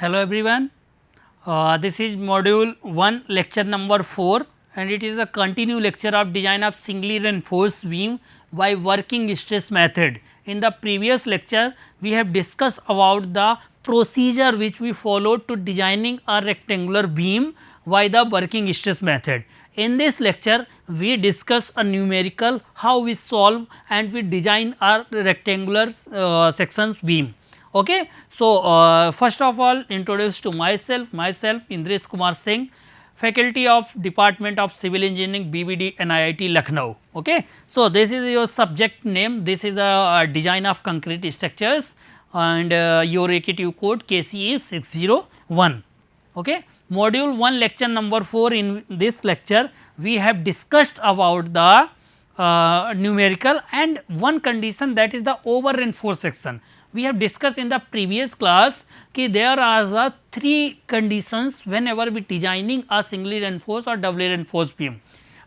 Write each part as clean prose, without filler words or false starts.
Hello everyone, this is module 1 lecture number 4 and it is a continued lecture of design of singly reinforced beam by working stress method. In the previous lecture we have discussed about the procedure which we followed to designing a rectangular beam by the working stress method. In this lecture we discuss a numerical how we solve and we design our rectangular sections beam. Okay. So, first of all introduce to myself Indresh Kumar Singh, faculty of Department of Civil Engineering BBD NIIT Lucknow. Okay. So, this is your subject name, this is a design of concrete structures and your AKTU code KC is 601. Okay. Module 1 lecture number 4, in this lecture we have discussed about the numerical and one condition, that is the over reinforced section. We have discussed in the previous class कि there are the 3 conditions whenever we designing a singly reinforced or doubly reinforced beam.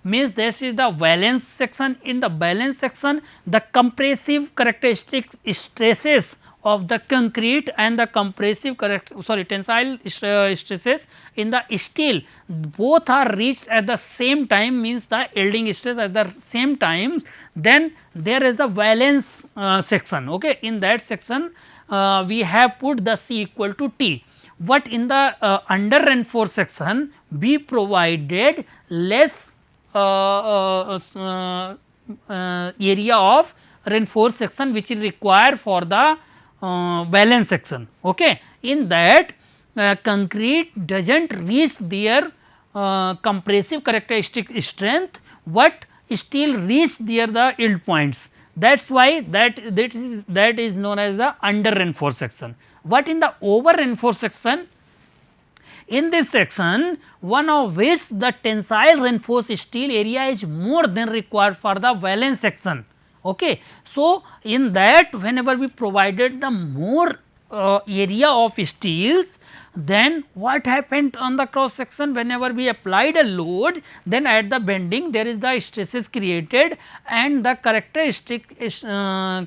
Means this is the valence section. In the valence section the compressive characteristic stresses of the concrete and the tensile stresses in the steel both are reached at the same time, means the yielding stress at the same time. Then there is a valence section. Okay. In that section we have put the C equal to T, but in the under reinforced section we provided less area of reinforced section which is required for the valence section. Okay. In that concrete does not reach their compressive characteristic strength, but still reach their the yield points. That is why that is known as the under reinforced section. But in the over reinforced section, in this section one of which the tensile reinforced steel area is more than required for the valence section. Okay. So, in that whenever we provided the more area of steels, then what happened on the cross section, whenever we applied a load, then at the bending there is the stresses created and the characteristic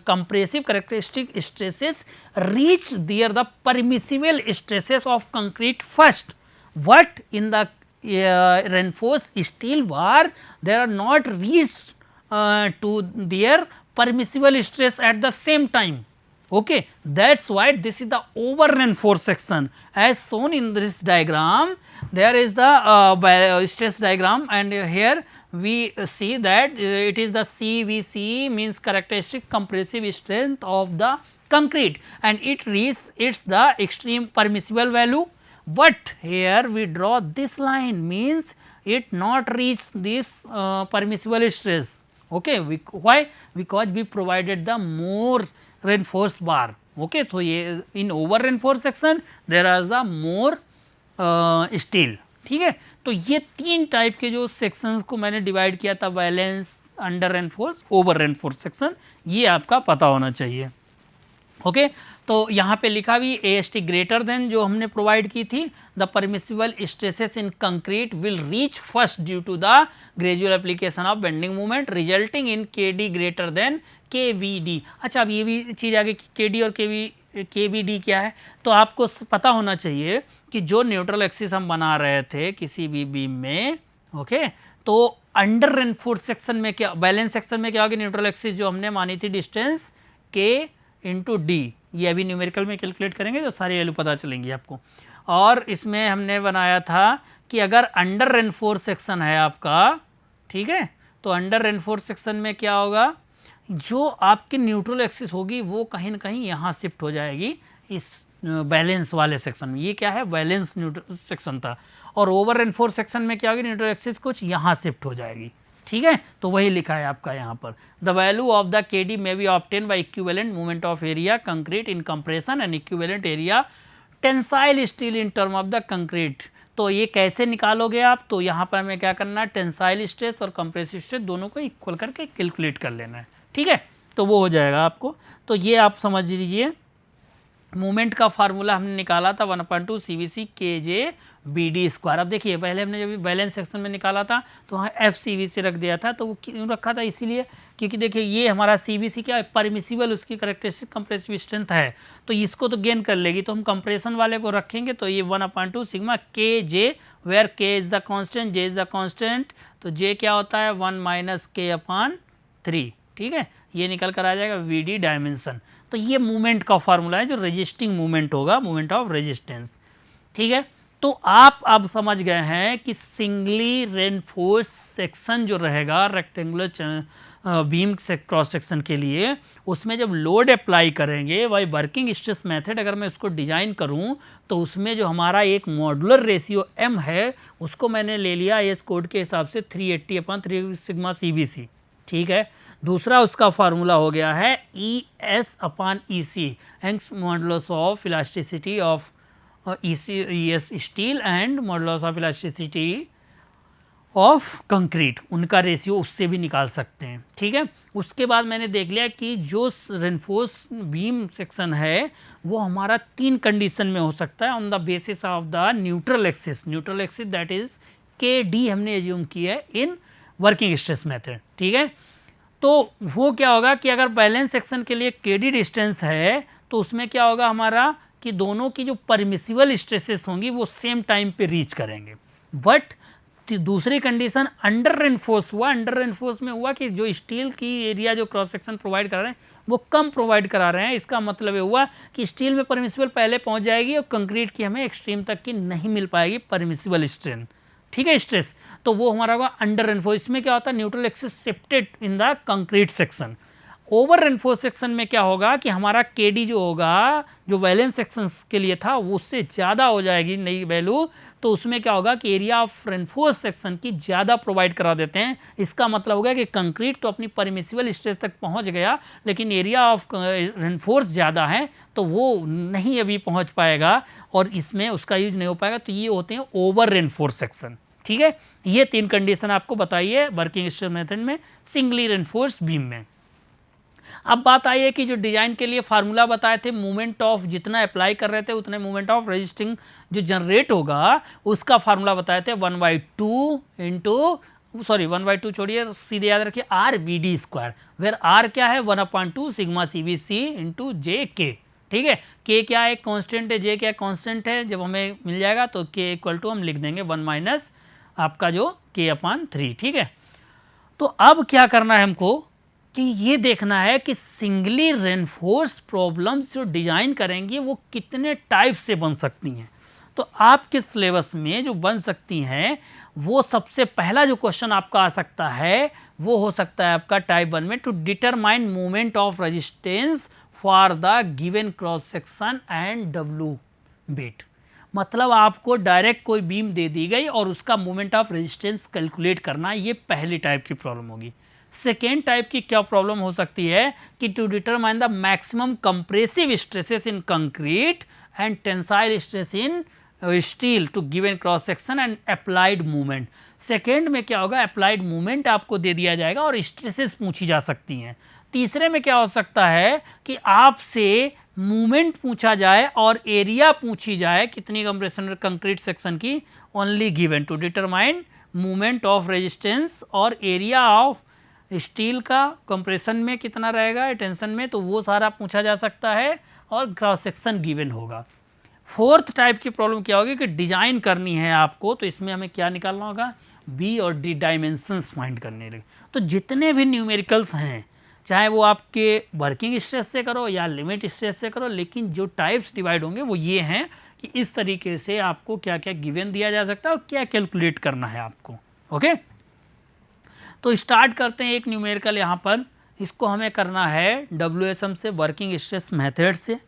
compressive characteristic stresses reach there the permissible stresses of concrete first. What in the reinforced steel bar they are not reached to their permissible stress at the same time. Okay. That is why this is the over reinforced section. As shown in this diagram, there is the stress diagram and here we see that it is the CVC, means characteristic compressive strength of the concrete, and it reaches the extreme permissible value, but here we draw this line, means it not reach this permissible stress. Okay. Why? Because we provided the more reinforced bar. Okay. So, in over reinforced section there is the more steel. ठीक है. तो ये 3 type के जो sections को मैंने divide किया था, valence, under reinforce, over reinforce section, ये आपका पता होना चाहिए. ओके. तो यहाँ पे लिखा भी AST ग्रेटर देन जो हमने प्रोवाइड की थी, the permissible stresses in concrete will reach first due to the gradual application of bending movement resulting in KD greater than KVD. अच्छा, अब ये भी चीज़ आगे KD और KVD क्या है, तो आपको पता होना चाहिए कि जो न्यूट्रल एक्सिस हम बना रहे थे किसी भी बीम में, ओके, तो अंडर रेनफोर्स सेक्शन में क्या, बैलेंस सेक्शन में क्या होगी, न्यूट्रल एक्सिस जो हमने मानी थी डिस्टेंस K इंटू D, ये अभी न्यूमेरिकल में कैलकुलेट करेंगे तो सारी वैल्यू पता चलेंगी आपको. और इसमें हमने बनाया था कि अगर अंडर रेनफोर्स सेक्शन है आपका, ठीक है, तो अंडर रेनफोर्स सेक्शन में क्या होगा, जो आपकी न्यूट्रल एक्सिस होगी वो कहीं ना कहीं यहाँ शिफ्ट हो जाएगी इस बैलेंस वाले सेक्शन में. ये क्या है, बैलेंस न्यूट्रल सेक्शन था. और ओवर रेनफोर्स सेक्शन में क्या होगी, न्यूट्रल एक्सिस कुछ यहाँ शिफ्ट हो जाएगी. ठीक है. तो वही लिखा है आपका यहाँ पर, the value of the KD may be obtain by equivalent movement of area concrete in compression and equivalent area tensile steel in term of the concrete. तो ये कैसे निकालोगे आप, तो यहाँ पर हमें क्या करना है, टेंसाइल स्ट्रेस और कंप्रेसिव स्ट्रेस दोनों को इक्वल करके कैलकुलेट कर लेना है. ठीक है. तो वो हो जाएगा आपको. तो ये आप समझ लीजिए मूवमेंट का फार्मूला हमने निकाला था 1/2 CVC KJ BD स्क्वायर। अब देखिए पहले हमने जब बैलेंस सेक्शन में निकाला था तो वहाँ FCVC रख दिया था, तो वो क्यों रखा था, इसीलिए क्योंकि देखिए ये हमारा CVC क्या है, परमिसिबल उसकी करेक्टरिस्टिक कंप्रेसिव स्ट्रेंथ है, तो इसको तो गेन कर लेगी, तो हम कंप्रेशन वाले को रखेंगे, तो ये 1/2 sigma KJ, where K is the constant, J is the constant, तो J क्या होता है 1 - K/3, ठीक है, ये निकल कर आ जाएगा VD डायमेंशन। तो ये मूवमेंट का फार्मूला है जो रेजिस्टिंग मूवमेंट होगा, मूवमेंट ऑफ रेजिस्टेंस, ठीक है। तो आप अब समझ गए हैं कि सिंगली रेनफोर्स सेक्शन जो रहेगा रेक्टेंगुलर बीम से क्रॉस सेक्शन के लिए, उसमें जब लोड अप्लाई करेंगे बाई वर्किंग स्ट्रेस मेथड, अगर मैं उसको डिजाइन करूं तो उसमें जो हमारा एक मॉडुलर रेशियो M है उसको मैंने ले लिया एस कोड के हिसाब से 380/3 सिग्मा CVC, ठीक है। दूसरा उसका फार्मूला हो गया है ES/EC, Young's modulus of elasticity of ES steel and modulus of elasticity of concrete, उनका रेशियो उससे भी निकाल सकते हैं, ठीक है। उसके बाद मैंने देख लिया कि जो रेनफोर्स बीम सेक्शन है वो हमारा 3 कंडीशन में हो सकता है on the basis of the neutral axis, neutral axis that is KD हमने एज्यूम किया है इन वर्किंग स्ट्रेस मेथड, ठीक है। तो वो क्या होगा कि अगर बैलेंस सेक्शन के लिए KD डिस्टेंस है तो उसमें क्या होगा हमारा कि दोनों की जो परमिसिबल स्ट्रेसेस होंगी वो सेम टाइम पे रीच करेंगे, बट दूसरी कंडीशन अंडर रेनफोर्स हुआ, अंडर रेनफोर्स में हुआ कि जो स्टील की एरिया जो क्रॉस सेक्शन प्रोवाइड कर रहे हैं वो कम प्रोवाइड करा रहे हैं, इसका मतलब ये हुआ कि स्टील में परमिसिबल पहले पहुंच जाएगी और कंक्रीट की हमें एक्सट्रीम तक की नहीं मिल पाएगी परमिसिबल स्ट्रेंथ, ठीक है, स्ट्रेस, तो वो हमारा होगा अंडर रेनफोर्स। इसमें क्या होता है neutral axis shifted in the concrete section. Over reinforce section में क्या होगा कि हमारा KD जो होगा जो बैलेंस सेक्शन के लिए था वो उससे ज़्यादा हो जाएगी नई वैल्यू, तो उसमें क्या होगा कि एरिया ऑफ रेनफोर्स सेक्शन की ज़्यादा प्रोवाइड करा देते हैं। इसका मतलब होगा कि कंक्रीट तो अपनी परमिसिबल स्ट्रेस तक पहुंच गया लेकिन एरिया ऑफ रेनफोर्स ज़्यादा है तो वो नहीं अभी पहुंच पाएगा और इसमें उसका यूज नहीं हो पाएगा, तो ये होते हैं ओवर रेनफोर्स सेक्शन, ठीक है। ये 3 कंडीशन आपको बताइए वर्किंग स्ट्रेस मेथड में सिंगली रेनफोर्स बीम में। अब बात आई है कि जो डिजाइन के लिए फार्मूला बताए थे मूवमेंट ऑफ जितना अप्लाई कर रहे थे उतने मूवमेंट ऑफ रेजिस्टिंग जो जनरेट होगा उसका फार्मूला बताए थे 1/2 छोड़िए सीधे याद रखिए RVD स्क्वायर, वेयर R क्या है 1/2 सिग्मा CVC इंटू JK, ठीक है। K क्या है कांस्टेंट है, J क्या कांस्टेंट है, जब हमें मिल जाएगा तो K इक्वल टू हम लिख देंगे 1 - आपका जो K/3, ठीक है। तो अब क्या करना है हमको कि ये देखना है कि सिंगली रेनफोर्स प्रॉब्लम्स जो डिजाइन करेंगे वो कितने टाइप से बन सकती हैं। तो आपके सिलेबस में जो बन सकती हैं वो सबसे पहला जो क्वेश्चन आपका आ सकता है वो हो सकता है आपका टाइप 1 में, to determine movement of resistance for the given cross section and W bit. मतलब आपको डायरेक्ट कोई बीम दे दी गई और उसका मूवमेंट ऑफ रेजिस्टेंस कैलकुलेट करना, ये पहली टाइप की प्रॉब्लम होगी। सेकेंड टाइप की क्या प्रॉब्लम हो सकती है कि to determine the maximum compressive stresses in concrete and tensile stress in steel to given cross section and applied movement. Second में क्या होगा अप्लाइड मूवमेंट आपको दे दिया जाएगा और स्ट्रेसेस पूछी जा सकती हैं। तीसरे में क्या हो सकता है कि आपसे मूवमेंट पूछा जाए और एरिया पूछी जाए कितनी कंप्रेशन कंक्रीट सेक्शन की, only given to determine movement of resistance और एरिया ऑफ स्टील का कंप्रेशन में कितना रहेगा टेंशन में, तो वो सारा पूछा जा सकता है और क्रॉस सेक्शन गिवन होगा। फोर्थ टाइप की प्रॉब्लम क्या होगी कि डिजाइन करनी है आपको, तो इसमें हमें क्या निकालना होगा B और D डायमेंशंस फाइंड करने लगे। तो जितने भी न्यूमेरिकल्स हैं चाहे वो आपके वर्किंग स्ट्रेस से करो या लिमिट स्ट्रेस से करो, लेकिन जो टाइप्स डिवाइड होंगे वो ये हैं कि इस तरीके से आपको क्या क्या गिवन दिया जा सकता है और क्या कैलकुलेट करना है आपको, ओके। तो स्टार्ट करते हैं एक न्यूमेरिकल यहाँ पर, इसको हमें करना है WSM से वर्किंग स्ट्रेस मेथड से।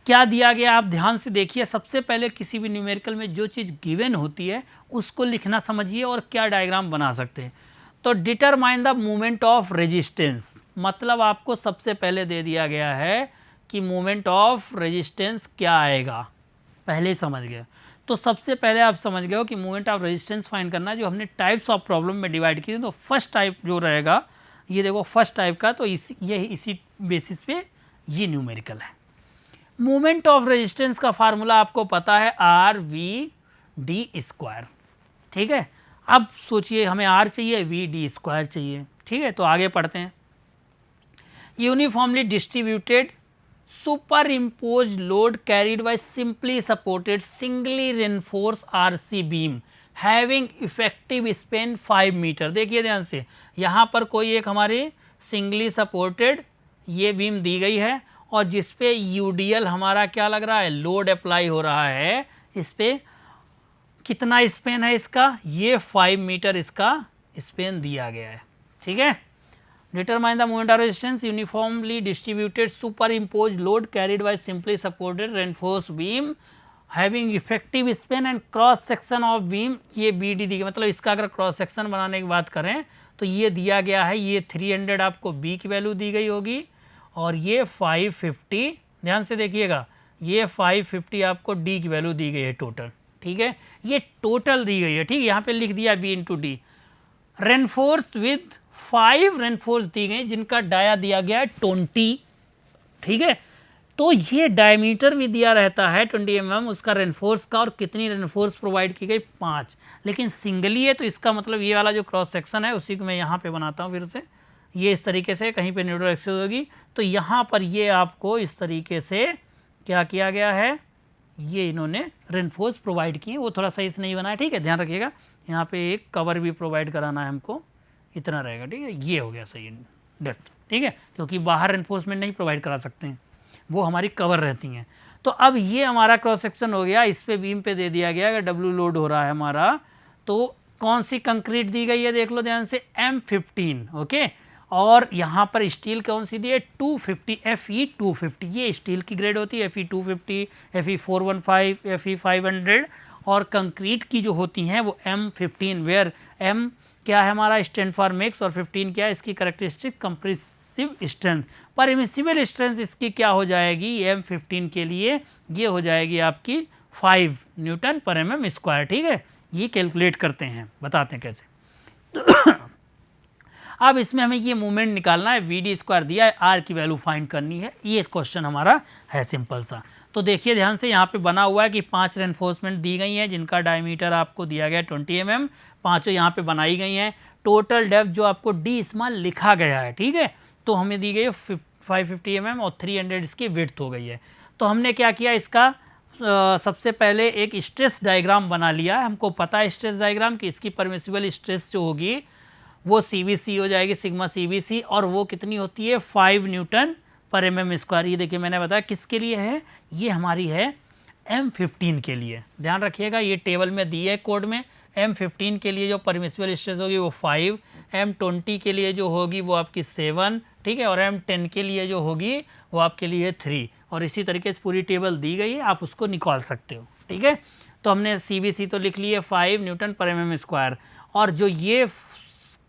क्या दिया गया आप ध्यान से देखिए। सबसे पहले किसी भी न्यूमेरिकल में जो चीज़ गिवन होती है उसको लिखना समझिए और क्या डायग्राम बना सकते हैं। तो determine the movement of resistance, मतलब आपको सबसे पहले दे दिया गया है कि मूवमेंट ऑफ रेजिस्टेंस क्या आएगा, पहले ही समझ गए। तो सबसे पहले आप समझ गए हो कि मूवमेंट ऑफ रेजिस्टेंस फाइंड करना, जो हमने टाइप्स ऑफ प्रॉब्लम में डिवाइड की थी। तो फर्स्ट टाइप जो रहेगा ये देखो फर्स्ट टाइप का, तो इसी बेसिस पे ये न्यूमेरिकल है। मोमेंट ऑफ रेजिस्टेंस का फार्मूला आपको पता है आर वी डी स्क्वायर, ठीक है। अब सोचिए हमें आर चाहिए, वी डी स्क्वायर चाहिए, ठीक है। तो आगे पढ़ते हैं। Uniformly distributed super impose load carried by simply supported singly reinforce RC beam having effective span 5 metre. देखिए ध्यान से, यहाँ पर कोई एक हमारी सिंगली सपोर्टेड ये बीम दी गई है और जिस पे यूडीएल हमारा क्या लग रहा है, लोड अप्लाई हो रहा है। इस पे कितना स्पेन है इसका, ये 5 मीटर इसका स्पेन दिया गया है, ठीक है। Determine the moment of resistance uniformly distributed super impose load carried by simply supported reinforce beam having effective Spain and cross section of beam, ये बी डी दी गई। मतलब इसका अगर क्रॉस सेक्शन बनाने की बात करें तो ये दिया गया है, ये 300 आपको बी की वैल्यू दी गई होगी और ये 550, ध्यान से देखिएगा, ये 550 आपको डी की वैल्यू दी गई है टोटल, ठीक है। ये टोटल दी गई है, ठीक है। यहाँ पे लिख दिया B into D. Reinforce with 5 reinforce दी गई जिनका डाया दिया गया है 20, ठीक है। तो ये डायमीटर भी दिया रहता है 20 mm उसका रेनफोर्स का, और कितनी रेनफोर्स प्रोवाइड की गई 5, लेकिन सिंगली है तो इसका मतलब ये वाला जो क्रॉस सेक्शन है उसी को मैं यहाँ पे बनाता हूँ फिर से। ये इस तरीके से कहीं पे न्यूट्रल एक्सिस होगी तो यहाँ पर ये आपको इस तरीके से क्या किया गया है, ये इन्होंने रेनफोर्स प्रोवाइड किए। वो थोड़ा सही से नहीं बनाया, ठीक है, ध्यान रखिएगा। यहाँ पे एक कवर भी प्रोवाइड कराना है हमको, इतना रहेगा, ठीक है। ये हो गया सही डेप्थ, ठीक है, क्योंकि बाहर रेनफोर्समेंट नहीं प्रोवाइड करा सकते हैं, वो हमारी कवर रहती हैं। तो अब ये हमारा क्रॉस सेक्शन हो गया, इस पे बीम पे दे दिया गया अगर डब्ल्यू लोड हो रहा है हमारा, तो कौन सी कंक्रीट दी गई है देख लो ध्यान से, M15, ओके। और यहाँ पर स्टील कौन सी दी है 250 FE 250, ये स्टील की ग्रेड होती है FE 250, FE 415, FE 500। और कंक्रीट की जो होती हैं वो M15, वेयर M क्या है हमारा स्टैंड फॉर मिक्स और 15 क्या है इसकी characteristic compressive strength. Permissible strength इसकी क्या हो जाएगी M15 के लिए, ये हो जाएगी आपकी 5 न्यूटन पर mm स्क्वायर, ठीक है। ये कैलकुलेट करते हैं, बताते हैं कैसे। अब इसमें हमें ये मूवमेंट निकालना है, वी डी स्क्वायर दिया है, आर की वैल्यू फाइंड करनी है, ये क्वेश्चन हमारा है सिंपल सा। तो देखिए ध्यान से, यहाँ पे बना हुआ है कि 5 रेनफोर्समेंट दी गई हैं जिनका डायमीटर आपको दिया गया 20 mm, पाँचों यहाँ पे बनाई गई हैं। टोटल डेप्थ जो आपको डी स्मॉल लिखा गया है, ठीक है, तो हमें दी गई है 550 mm और 300 इसकी विड्थ हो गई है। तो हमने क्या किया, इसका सबसे पहले एक स्ट्रेस डायग्राम बना लिया है। हमको पता है स्ट्रेस डायग्राम कि इसकी परमिसिबल स्ट्रेस जो होगी वो CVC हो जाएगी, सिग्मा CVC, और वो कितनी होती है 5 न्यूटन पर mm स्क्वायर। ये देखिए मैंने बताया किसके लिए है, ये हमारी है M15 के लिए, ध्यान रखिएगा, ये टेबल में दी है कोड में। M15 के लिए जो परमिसिबल स्ट्रेस होगी वो 5, M20 के लिए जो होगी वो आपकी 7, ठीक है, और M10 के लिए जो होगी वो आपके लिए 3, और इसी तरीके से पूरी टेबल दी गई है, आप उसको निकाल सकते हो, ठीक है। तो हमने CVC तो लिख लिए 5 न्यूटन पर mm स्क्वायर, और जो ये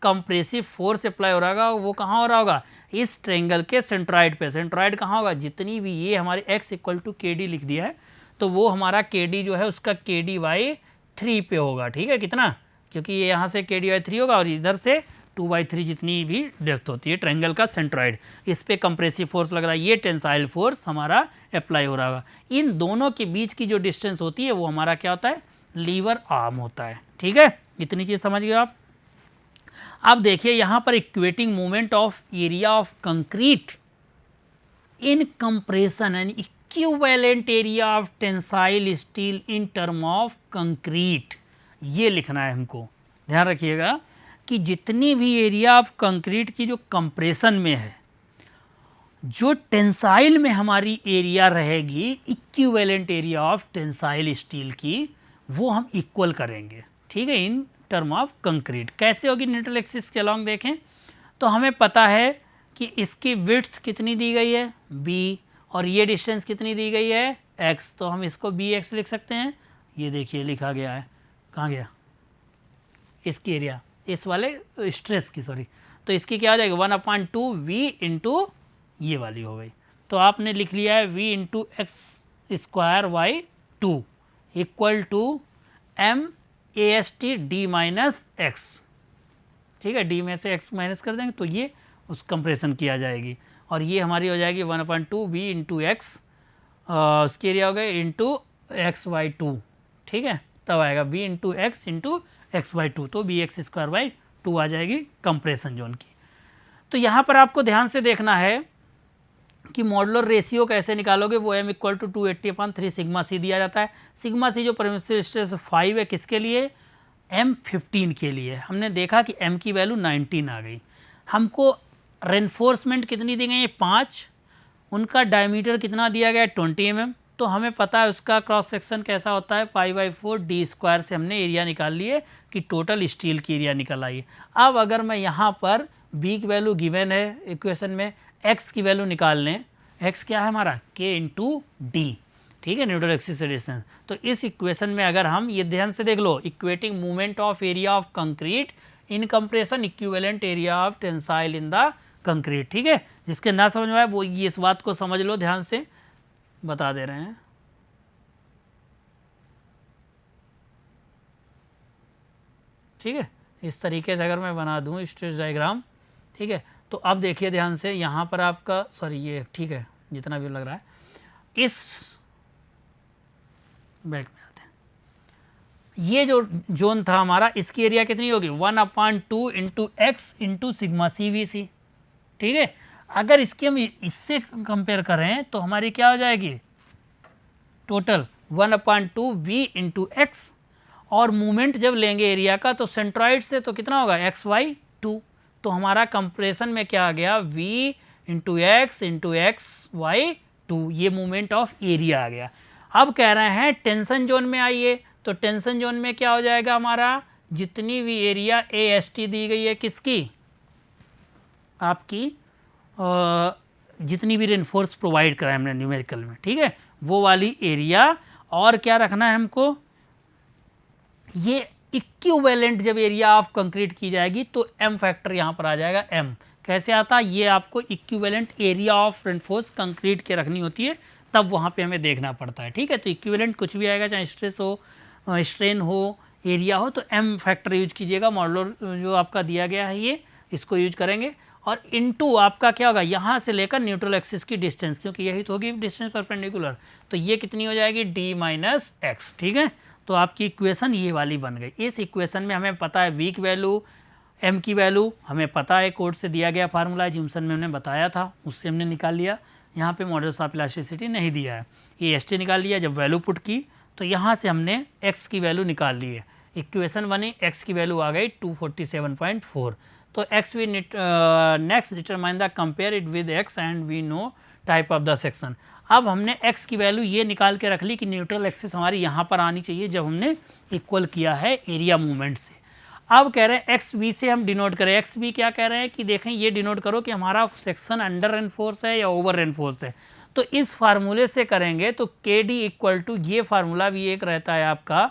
कंप्रेसिव फोर्स अप्लाई हो रहा होगा वो कहाँ हो रहा होगा, इस ट्रायंगल के सेंट्रॉइड पे। सेंट्रॉइड कहाँ होगा, जितनी भी ये हमारे x = KD लिख दिया है तो वो हमारा KD जो है उसका KD/3 पे होगा, ठीक है। कितना, क्योंकि ये यहाँ से KD/3 होगा और इधर से 2/3 जितनी भी डेप्थ होती है ट्रायंगल का सेंट्रॉइड, इस पे कंप्रेसिव फोर्स लग रहा है, ये टेंसाइल फोर्स हमारा अप्लाई हो रहा होगा। इन दोनों के बीच की जो डिस्टेंस होती है वो हमारा क्या होता है, लीवर आर्म होता है, ठीक है। इतनी चीज़ समझ गए आप। अब देखिए यहाँ पर equating movement of area of concrete in compression and equivalent area of tensile steel in term of concrete, ये लिखना है हमको। ध्यान रखिएगा कि जितनी भी एरिया ऑफ कंक्रीट की जो कंप्रेशन में है, जो टेंसाइल में हमारी एरिया रहेगी equivalent area of tensile steel की, वो हम इक्वल करेंगे, ठीक है, इन टर्म ऑफ कंक्रीट। कैसे होगी, न्यूट्रल एक्सिस के अलॉन्ग देखें तो हमें पता है कि इसकी विड्थ कितनी दी गई है b, और ये डिस्टेंस कितनी दी गई है x, तो हम इसको bx लिख सकते हैं। ये देखिए लिखा गया है, कहाँ गया, इसकी एरिया, इस वाले स्ट्रेस की, सॉरी, तो इसकी क्या हो जाएगी 1/2 v इंटू ये वाली हो गई। तो आपने लिख लिया है v into x²/2 equal to MAST d-x, ठीक है, d में से x माइनस कर देंगे तो ये उस कंप्रेशन की आ जाएगी, और ये हमारी हो जाएगी 1/2 v इंटू x उसकी एरिया हो गया इंटू x/2, ठीक है, तब आएगा b into x into x/2, तो bx²/2 आ जाएगी कंप्रेशन जोन की। तो यहाँ पर आपको ध्यान से देखना है कि मॉडुलर रेशियो कैसे निकालोगे, वो m equal to 280/3 sigma c दिया जाता है। सिग्मा सी जो परमिसिव स्ट्रेस 5 है, किसके लिए, M15 के लिए। हमने देखा कि m की वैल्यू 19 आ गई। हमको रेनफोर्समेंट कितनी दी गई है, 5, उनका डायमीटर कितना दिया गया है, 20 mm। तो हमें पता है उसका क्रॉस सेक्शन कैसा होता है, π/4 d² से हमने एरिया निकाल लिए कि टोटल स्टील की एरिया निकल आई। अब अगर मैं यहाँ पर b की वैल्यू गिवन है इक्वेशन में, x की वैल्यू निकाल लें, x क्या है हमारा k इंटू डी, ठीक है, न्यूट्रल एक्सिस से डिस्टेंस। तो इस इक्वेशन में अगर हम ये ध्यान से देख लो, equating movement of area of concrete in compression equivalent area of tensile in the concrete, ठीक है। जिसके ना समझ में आए वो ये इस बात को समझ लो, ध्यान से बता दे रहे हैं। ठीक है, इस तरीके से अगर मैं बना दूं स्ट्रेस डायग्राम, ठीक है, तो अब देखिए ध्यान से, यहाँ पर आपका सॉरी ये ठीक है जितना भी लग रहा है, इस बैक में आते हैं, ये जो जोन था हमारा, इसकी एरिया कितनी होगी, 1/2 into x into sigma CVC, ठीक है। अगर इसके हम इससे कंपेयर करें तो हमारी क्या हो जाएगी, टोटल 1/2 v इंटू एक्स, और मूवमेंट जब लेंगे एरिया का तो सेंट्रॉइड से तो कितना होगा, x/2, तो हमारा कंप्रेशन में क्या आ गया, v into x into x/2, ये मूवमेंट ऑफ एरिया आ गया। अब कह रहे हैं टेंशन जोन में आइए, तो टेंशन जोन में क्या हो जाएगा हमारा, जितनी भी एरिया AST दी गई है किसकी, आपकी जितनी भी रेनफोर्स प्रोवाइड करा है हमने न्यूमेरिकल में, ठीक है, वो वाली एरिया। और क्या रखना है हमको, ये इक्विवेलेंट जब एरिया ऑफ कंक्रीट की जाएगी तो m फैक्टर यहाँ पर आ जाएगा। m कैसे आता है, ये आपको equivalent area of reinforce concrete के रखनी होती है, तब वहाँ पे हमें देखना पड़ता है, ठीक है। तो इक्विवेलेंट कुछ भी आएगा, चाहे स्ट्रेस हो, स्ट्रेन हो, एरिया हो, तो m फैक्टर यूज कीजिएगा। मॉडुलर जो आपका दिया गया है ये, इसको यूज करेंगे। और इनटू आपका क्या होगा, यहाँ से लेकर न्यूट्रल एक्सिस की डिस्टेंस, क्योंकि यही तो होगी डिस्टेंस परपेंडिकुलर, तो ये कितनी हो जाएगी, d - x, ठीक है। तो आपकी इक्वेशन ये वाली बन गई। इस इक्वेशन में हमें पता है v की वैल्यू, m की वैल्यू हमें पता है, कोड से दिया गया फार्मूला जिम्सन में हमने बताया था, उससे हमने निकाल लिया। यहाँ पे मॉडल्स ऑफ इलास्टिसिटी नहीं दिया है, ये ST निकाल लिया। जब वैल्यू पुट की तो यहाँ से हमने x की वैल्यू निकाल ली है, इक्वेशन बनी, x की वैल्यू आ गई 247.4। तो x we next determine the compare it with x and we know type of the section. अब हमने x की वैल्यू ये निकाल के रख ली कि न्यूट्रल एक्सिस हमारी यहाँ पर आनी चाहिए जब हमने इक्वल किया है एरिया मूवमेंट से। अब कह रहे हैं एक्स वी से हम डिनोट करें, एक्स वी क्या कह रहे हैं कि देखें ये डिनोट करो कि हमारा सेक्शन अंडर रेनफोर्स है या ओवर रेनफोर्स है। तो इस फार्मूले से करेंगे तो के डी इक्वल टू, ये फार्मूला भी एक रहता है आपका,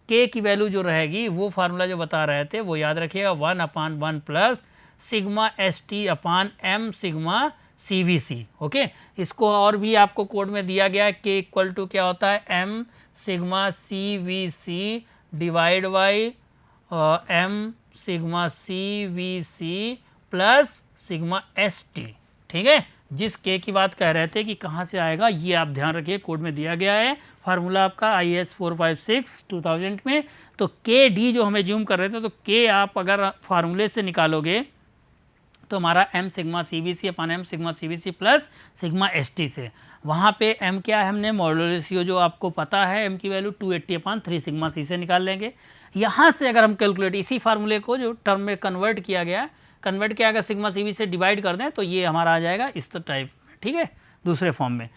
के की वैल्यू जो रहेगी वो फार्मूला जो बता रहे थे वो याद रखिएगा, 1/1 plus sigma S T upon M sigma CVC। Okay, इसको और भी आपको कोड में दिया गया है, के इक्वल टू क्या होता है, m sigma CVC divide by m sigma CVC plus sigma ST, ठीक है। जिस के की बात कह रहे थे कि कहाँ से आएगा, ये आप ध्यान रखिए, कोड में दिया गया है फार्मूला आपका IS 456 2000 में। तो के डी जो हमें जूम कर रहे थे, तो के आप अगर फार्मूले से निकालोगे तो हमारा M sigma CVC upon M sigma CVC plus sigma ST से, वहाँ पे m क्या है, हमने मॉडुलर रेशियो जो आपको पता है m की वैल्यू 280/3 सिग्मा C से निकाल लेंगे। यहाँ से अगर हम कैलकुलेट इसी फार्मूले को जो टर्म में कन्वर्ट किया गया अगर सिग्मा CV से डिवाइड कर दें तो ये हमारा आ जाएगा इस टाइप में, ठीक है, दूसरे फॉर्म में।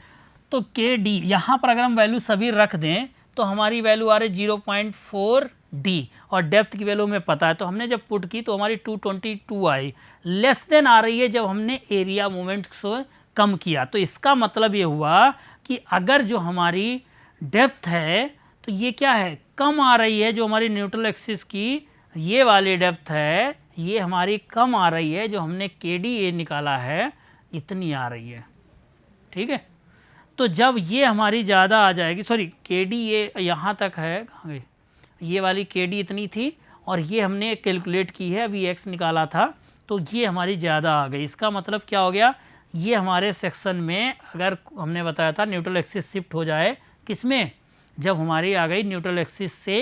तो के डी यहाँ पर अगर हम वैल्यू सभी रख दें तो हमारी वैल्यू आ रही 0.4 D, और डेप्थ की वैल्यू हमें पता है, तो हमने जब पुट की तो हमारी 222 आई, लेस देन आ रही है जब हमने एरिया मूवमेंट से कम किया। तो इसका मतलब ये हुआ कि अगर जो हमारी डेप्थ है तो ये क्या है, कम आ रही है, जो हमारी न्यूट्रल एक्सिस की ये वाली डेप्थ है ये हमारी कम आ रही है, जो हमने के डी ए निकाला है इतनी आ रही है, ठीक है। तो जब ये हमारी ज़्यादा आ जाएगी, सॉरी के डी ये यहाँ तक है, कहाँ गई, ये वाली के डी इतनी थी और ये हमने कैलकुलेट की है, अभी एक्स निकाला था, तो ये हमारी ज़्यादा आ गई। इसका मतलब क्या हो गया, ये हमारे सेक्शन में अगर हमने बताया था न्यूट्रल एक्सिस शिफ्ट हो जाए किसमें, जब हमारी आ गई न्यूट्रल एक्सिस से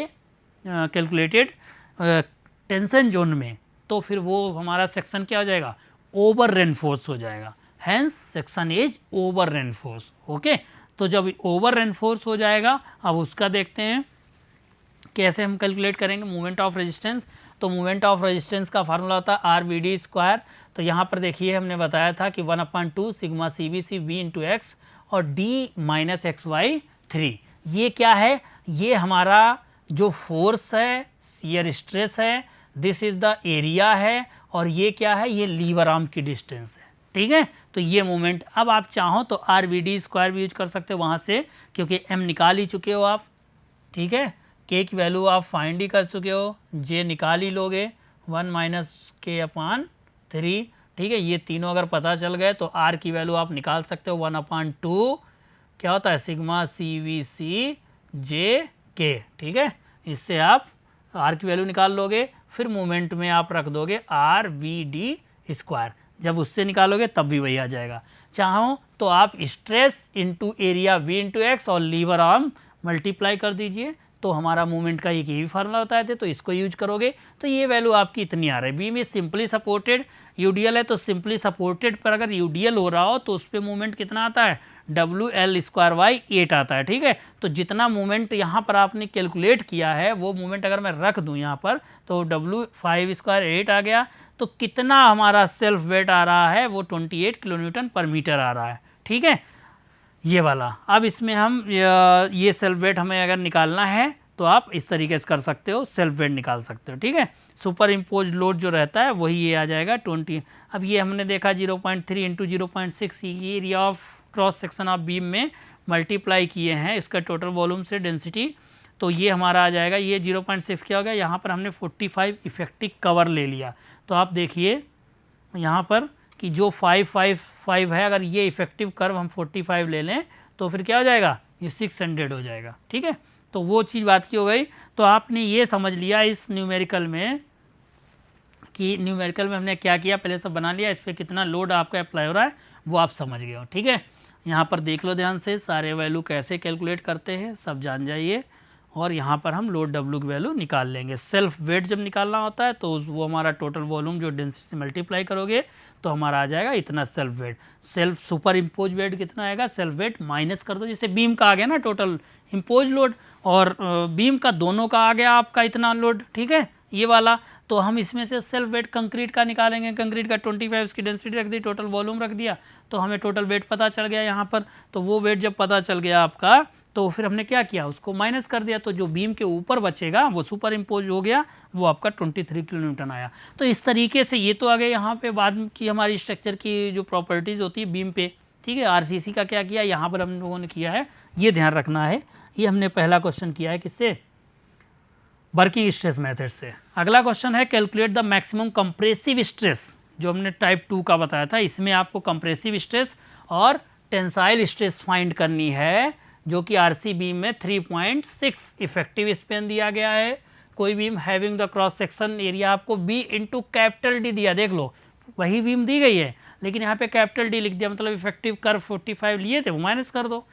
कैलकुलेटेड टेंशन जोन में, तो फिर वो हमारा सेक्शन क्या हो जाएगा, ओवर रेनफोर्स हो जाएगा। Hence section is over reinforce. Okay, तो जब ओवर रेनफोर्स हो जाएगा, अब उसका देखते हैं कैसे हम कैलकुलेट करेंगे मूवमेंट ऑफ रेजिस्टेंस। तो मूवमेंट ऑफ रेजिस्टेंस का फार्मूला होता है आर वी डी स्क्वायर। तो यहाँ पर देखिए हमने बताया था कि 1/2 sigma c b c v into x और डी माइनस एक्स वाई 3। ये क्या है, ये हमारा जो फोर्स है, शियर स्ट्रेस है, दिस इज द एरिया है, और ये क्या है, ये लीवर आर्म की डिस्टेंस है। ठीक है, तो ये मूवमेंट, अब आप चाहो तो आर वी डी स्क्वायर भी यूज कर सकते हो वहाँ से, क्योंकि एम निकाल ही चुके हो आप। ठीक है, के की वैल्यू आप फाइंड ही कर चुके हो, जे निकाल ही लोगे 1 माइनस k/3। ठीक है, ये तीनों अगर पता चल गए तो आर की वैल्यू आप निकाल सकते हो 1/2 क्या होता है, सिग्मा सी वी सी जे के। ठीक है, इससे आप आर की वैल्यू निकाल लोगे, फिर मोमेंट में आप रख दोगे आर वी डी स्क्वायर, जब उससे निकालोगे तब भी वही आ जाएगा। चाहो तो आप stress into area v into x और लीवर आर्म मल्टीप्लाई कर दीजिए, तो हमारा मूवमेंट का एक ही फार्मूला होता है, तो इसको यूज करोगे तो ये वैल्यू आपकी इतनी आ रही है। Beam is simply supported, UDL है तो सिंपली सपोर्टेड पर अगर यूडीएल हो रहा हो तो उस पर मूवमेंट कितना आता है, WL² 8 आता है। ठीक है, तो जितना मूवमेंट यहाँ पर आपने कैलकुलेट किया है वो मूवमेंट अगर मैं रख दूँ यहाँ पर, तो W5² 8 आ गया, तो कितना हमारा सेल्फ वेट आ रहा है, वो 28 किलोन्यूटन पर मीटर आ रहा है। ठीक है, ये वाला। अब इसमें हम ये सेल्फ वेट हमें अगर निकालना है तो आप इस तरीके से कर सकते हो, सेल्फ वेट निकाल सकते हो। ठीक है, सुपर इम्पोज लोड जो रहता है वही ये आ जाएगा 20। अब ये हमने देखा 0.3 इंटू 0.6 ये area of cross section of beam में मल्टीप्लाई किए हैं इसका टोटल वॉल्यूम से डेंसिटी, तो ये हमारा आ जाएगा, ये 0.6 क्या हो गया, यहाँ पर हमने 45 इफेक्टिव कवर ले लिया। तो आप देखिए यहाँ पर कि जो 555 है, अगर ये इफेक्टिव कर्व हम 45 ले लें तो फिर क्या हो जाएगा, ये 600 हो जाएगा। ठीक है, तो वो चीज़ बात की हो गई। तो आपने ये समझ लिया इस न्यूमेरिकल में कि न्यूमेरिकल में हमने क्या किया, पहले सब बना लिया, इस पर कितना लोड आपका अप्लाई हो रहा है वो आप समझ गए हो। ठीक है, यहाँ पर देख लो ध्यान से, सारे वैल्यू कैसे कैलकुलेट करते हैं सब जान जाइए, और यहाँ पर हम लोड W की वैल्यू निकाल लेंगे। सेल्फ वेट जब निकालना होता है तो वो हमारा टोटल वॉल्यूम जो डेंसिटी से मल्टीप्लाई करोगे तो हमारा आ जाएगा इतना self weight. Self super impose weight कितना आएगा, सेल्फ वेट माइनस कर दो, जैसे बीम का आ गया ना टोटल इम्पोज लोड, और बीम का दोनों का आ गया आपका इतना लोड। ठीक है, ये वाला, तो हम इसमें से सेल्फ वेट कंक्रीट का निकालेंगे। कंक्रीट का 25 उसकी डेंसिटी रख दी, टोटल वॉल्यूम रख दिया, तो हमें टोटल वेट पता चल गया यहाँ पर। तो वो वेट जब पता चल गया आपका, तो फिर हमने क्या किया, उसको माइनस कर दिया, तो जो बीम के ऊपर बचेगा वो सुपर इम्पोज हो गया, वो आपका 23 किलोन्यूटन आया। तो इस तरीके से ये तो आ गया यहाँ पे बाद की हमारी स्ट्रक्चर की जो प्रॉपर्टीज़ होती है बीम पे। ठीक है, आरसीसी का क्या किया यहाँ पर हम लोगों ने किया है, ये ध्यान रखना है। ये हमने पहला क्वेश्चन किया है किससे, वर्किंग स्ट्रेस मेथड से। अगला क्वेश्चन है calculate the maximum compressive stress, जो हमने टाइप 2 का बताया था। इसमें आपको कंप्रेसिव स्ट्रेस और टेंसाइल स्ट्रेस फाइंड करनी है, जो कि आरसी बीम में 3.6 इफेक्टिव स्पेन दिया गया है। कोई beam having the cross section area आपको B इंटू कैपिटल D दिया, देख लो वही बीम दी गई है, लेकिन यहाँ पे कैपिटल D लिख दिया, मतलब इफेक्टिव कर्व 45 लिए थे वो माइनस कर दो।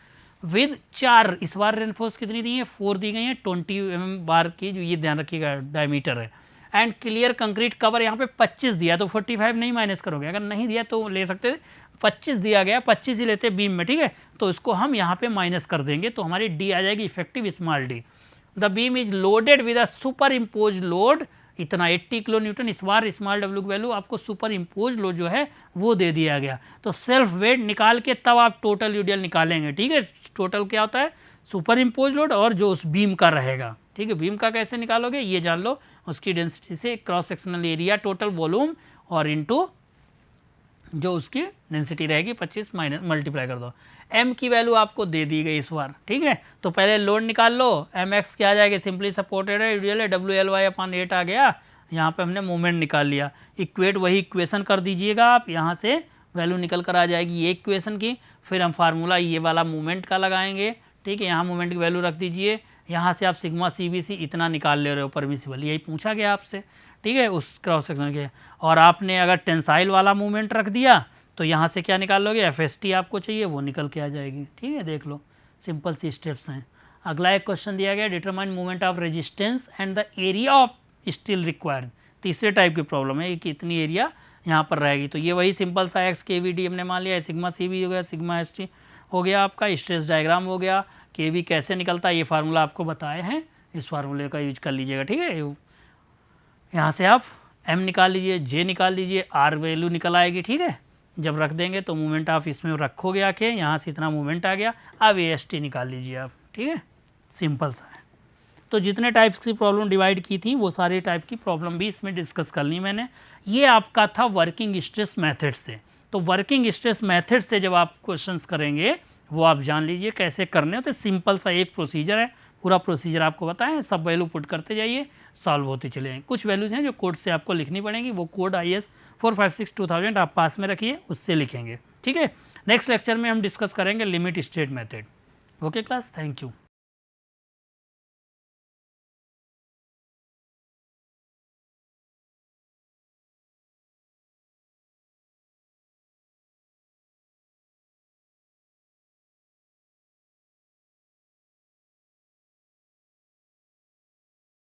विद 4 इस बार रेनफोर्स कितनी दी है, 4 दी गई है 20 mm बार की, जो ये ध्यान रखिएगा डायमीटर है। एंड क्लियर कंक्रीट कवर यहाँ पे 25 दिया, तो 45 नहीं माइनस करोगे, अगर नहीं दिया तो ले सकते, 25 दिया गया, 25 ही लेते बीम में। ठीक है, तो इसको हम यहाँ पे माइनस कर देंगे, तो हमारी D आ जाएगी effective small d। The beam is loaded with a super impose load इतना 80 किलो न्यूटन। इस बार स्मॉल W की वैल्यू आपको सुपर इम्पोज लोड जो है वो दे दिया गया, तो सेल्फ वेट निकाल के तब आप टोटल यूडीएल निकालेंगे। ठीक है, टोटल क्या होता है, सुपर इम्पोज लोड और जो उस बीम का रहेगा। ठीक है, बीम का कैसे निकालोगे ये जान लो, उसकी डेंसिटी से cross sectional area total volume और इनटू जो उसकी डेंसिटी रहेगी 25 माइनस मल्टीप्लाई कर दो। m की वैल्यू आपको दे दी गई इस बार। ठीक है, तो पहले लोड निकाल लो, mx क्या आ जाएगा, सिंपली सपोर्टेड है, यूडीएल है, WLY/8 आ गया। यहाँ पे हमने मोमेंट निकाल लिया, इक्वेट वही इक्वेशन कर दीजिएगा आप, यहाँ से वैल्यू निकल कर आ जाएगी ये इक्वेशन की। फिर हम फार्मूला ये वाला मूवमेंट का लगाएंगे। ठीक है, यहाँ मूवमेंट की वैल्यू रख दीजिए, यहाँ से आप सिग्मा CBC इतना निकाल ले रहे हो परमिसिबल, यही पूछा गया आपसे। ठीक है, उस क्रॉस सेक्शन के, और आपने अगर टेंसाइल वाला मूवमेंट रख दिया तो यहाँ से क्या निकाल लोगे, FST आपको चाहिए वो निकल के आ जाएगी। ठीक है, देख लो सिंपल सी स्टेप्स हैं। अगला एक क्वेश्चन दिया गया, determine movement of resistance and the area of steel required. तीसरे टाइप की प्रॉब्लम है कि इतनी एरिया यहाँ पर रहेगी, तो ये वही सिंपल सा एक्स के वी डी हमने मान लिया, सिग्मा सी भी हो गया, सिग्मा एस टी हो गया, आपका स्ट्रेस डायग्राम हो गया, के वी कैसे निकलता है ये फार्मूला आपको बताए हैं, इस फार्मूले का यूज कर लीजिएगा। ठीक है, यहाँ से आप एम निकाल लीजिए, जे निकाल लीजिए, आर वैल्यू निकल आएगी। ठीक है, जब रख देंगे तो मूवमेंट आप इसमें रखोगे आके, यहाँ से इतना मूवमेंट आ गया, अब AST निकाल लीजिए आप। ठीक है, सिंपल सा है। तो जितने टाइप्स की प्रॉब्लम डिवाइड की थी वो सारे टाइप की प्रॉब्लम भी इसमें डिस्कस कर ली मैंने। ये आपका था वर्किंग स्ट्रेस मेथड से। तो वर्किंग स्ट्रेस मेथड से जब आप क्वेश्चंस करेंगे वो आप जान लीजिए कैसे करने होते। सिंपल सा एक प्रोसीजर है, पूरा प्रोसीजर आपको बताएं, सब वैल्यू पुट करते जाइए, सॉल्व होते चले जाएंगे। कुछ वैल्यूज़ हैं जो कोड से आपको लिखनी पड़ेंगी, वो कोड IS 456-2000 आप पास में रखिए, उससे लिखेंगे। ठीक है, नेक्स्ट लेक्चर में हम डिस्कस करेंगे limit state method. Okay class, thank you.